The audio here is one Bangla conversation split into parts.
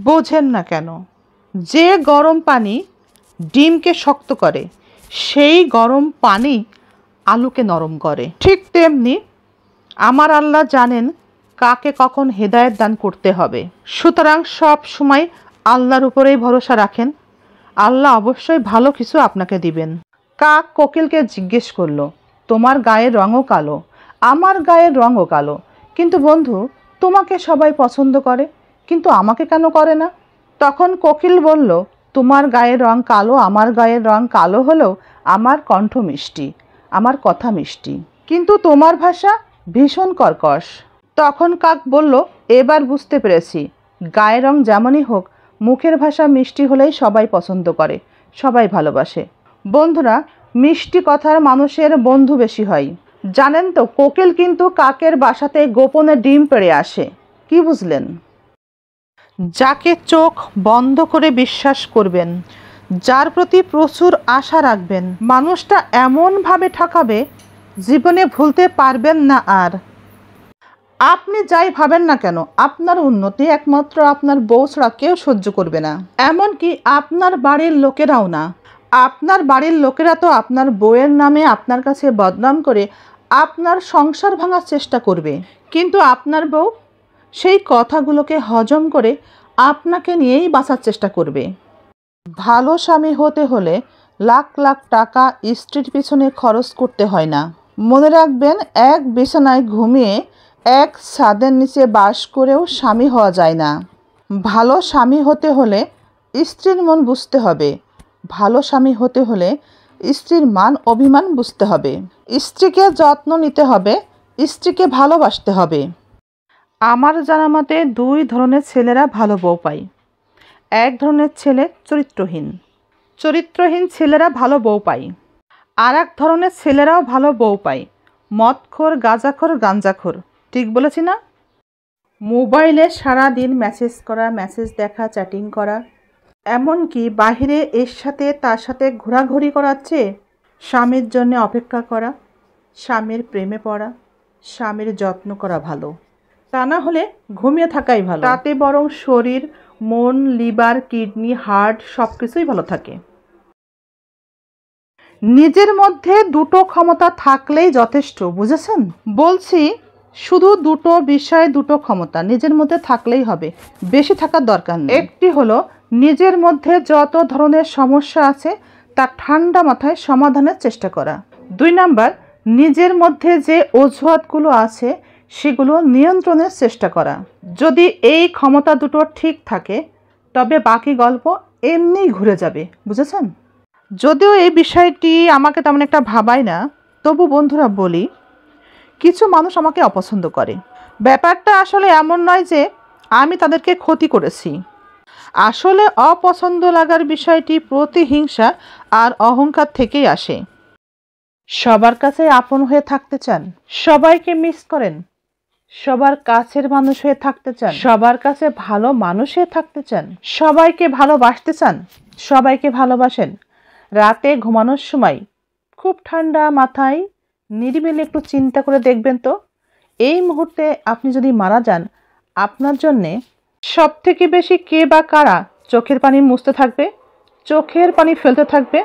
বোঝেন না কেন? যে গরম পানি ডিমকে শক্ত করে, সেই গরম পানি আলুকে নরম করে। ঠিক তেমনি আমার আল্লাহ জানেন কাকে কখন হেদায়েত দান করতে হবে। সুতরাং সব সময় আল্লাহর উপরেই ভরসা রাখেন। আল্লাহ অবশ্যই ভালো কিছু আপনাকে দিবেন। কাক কোকিলকে জিজ্ঞেস করলো, তোমার গায়ের রঙও কালো, আমার গায়ের রঙও কালো, কিন্তু বন্ধু তোমাকে সবাই পছন্দ করে, কিন্তু আমাকে কেন করে না? তখন কোকিল বলল, তোমার গায়ের রং কালো, আমার গায়ের রং কালো হলেও আমার কণ্ঠ মিষ্টি, আমার কথা মিষ্টি, কিন্তু তোমার ভাষা ভীষণ কর্কশ। তখন কাক বলল, এবার বুঝতে পেরেছি, গায়ের রং যেমনই হোক, মুখের ভাষা মিষ্টি হলেই সবাই পছন্দ করে, সবাই ভালোবাসে। বন্ধুরা, মিষ্টি কথার মানুষের বন্ধু বেশি হয়। জানেন তো, কোকিল কিন্তু কাকের বাসাতে গোপনে ডিম পেড়ে আসে। কি বুঝলেন? যাকে চোখ বন্ধ করে বিশ্বাস করবেন, যার প্রতি প্রচুর আশা রাখবেন, মানুষটা এমনভাবে ঠকাবে জীবনে ভুলতে পারবেন না আর। আপনি যাই ভাবেন না কেন, আপনার উন্নতি একমাত্র আপনার বউ ছাড়া কেউ সহ্য করবে না, এমনকি আপনার বাড়ির লোকেরাও না। আপনার বাড়ির লোকেরা তো আপনার বউয়ের নামে আপনার কাছে বদনাম করে আপনার সংসার ভাঙার চেষ্টা করবে, কিন্তু আপনার বউ সেই কথাগুলোকে হজম করে আপনাকে নিয়েই বাঁচার চেষ্টা করবে। ভালো স্বামী হতে হলে লাখ লাখ টাকা স্ত্রীর পিছনে খরচ করতে হয় না। মনে রাখবেন, এক বিছানায় ঘুমিয়ে এক ছাদের নিচে বাস করেও স্বামী হওয়া যায় না। ভালো স্বামী হতে হলে স্ত্রীর মন বুঝতে হবে, ভালো স্বামী হতে হলে স্ত্রীর মান অভিমান বুঝতে হবে, স্ত্রীকে যত্ন নিতে হবে, স্ত্রীকে ভালোবাসতে হবে। আমার জানা মতে দুই ধরনের ছেলেরা ভালো বউ পায়। এক ধরনের ছেলে চরিত্রহীন, চরিত্রহীন ছেলেরা ভালো বউ পায়। আর এক ধরনের ছেলেরাও ভালো বউ পায়, মদখোর, গাঁজাখোর, গাঞ্জাখোর। ঠিক বলেছি না? মোবাইলে সারাদিন মেসেজ করা, মেসেজ দেখা, চ্যাটিং করা, এমনকি বাহিরে এর সাথে তার সাথে ঘোরাঘুরি করাচ্ছে, স্বামীর জন্য অপেক্ষা করা, স্বামীর প্রেমে পড়া, স্বামীর যত্ন করা ভালো। তা না হলে ঘুমিয়ে থাকাই ভালো, তাতে বরং শরীর, মন, লিভার, কিডনি, হার্ট সব কিছুই ভালো থাকে। নিজের মধ্যে দুটো ক্ষমতা থাকলেই যথেষ্ট, বুঝেছেন? বলছি, শুধু দুটো বিষয়, দুটো ক্ষমতা নিজের মধ্যে থাকলেই হবে, বেশি থাকার দরকার নেই। একটি হলো নিজের মধ্যে যত ধরনের সমস্যা আছে তা ঠান্ডা মাথায় সমাধানের চেষ্টা করা। 2 নাম্বার, নিজের মধ্যে যে অজুহাতগুলো আছে সেগুলো নিয়ন্ত্রণের চেষ্টা করা। যদি এই ক্ষমতা দুটো ঠিক থাকে তবে বাকি গল্প এমনিই ঘুরে যাবে, বুঝেছেন? যদিও এই বিষয়টি আমাকে তেমন একটা ভাবায় না, তবু বন্ধুরা বলি, কিছু মানুষ আমাকে অপছন্দ করে। ব্যাপারটা আসলে এমন নয় যে আমি তাদেরকে ক্ষতি করেছি। আসলে অপছন্দ লাগার বিষয়টি প্রতিহিংসা আর অহংকার থেকেই আসে। সবার কাছে আপন হয়ে থাকতে চান, সবাইকে মিস করেন, সবার কাছের মানুষ হয়ে থাকতে চান, সবার কাছে ভালো মানুষ হয়ে থাকতে চান, সবাইকে ভালোবাসতে চান, সবাইকে ভালোবাসেন। রাতে ঘুমানোর সময় খুব ঠান্ডা মাথায় নিরিবিলি একটু চিন্তা করে দেখবেন তো, এই মুহূর্তে আপনি যদি মারা যান, আপনার জন্যে সব থেকে বেশি কে বা কারা চোখের পানি মুছতে থাকবে, চোখের পানি ফেলতে থাকবে?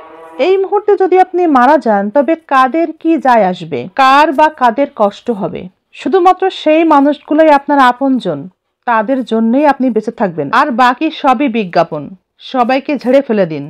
এই মুহূর্তে যদি আপনি মারা যান, তবে কাদের কি যায় আসবে, কার বা কাদের কষ্ট হবে? শুধুমাত্র সেই মানুষগুলোই আপনার আপনজন, তাদের জন্যই আপনি বেঁচে থাকবেন, আর বাকি সবই বিজ্ঞাপন। সবাইকে ঝেড়ে ফেলে দিন।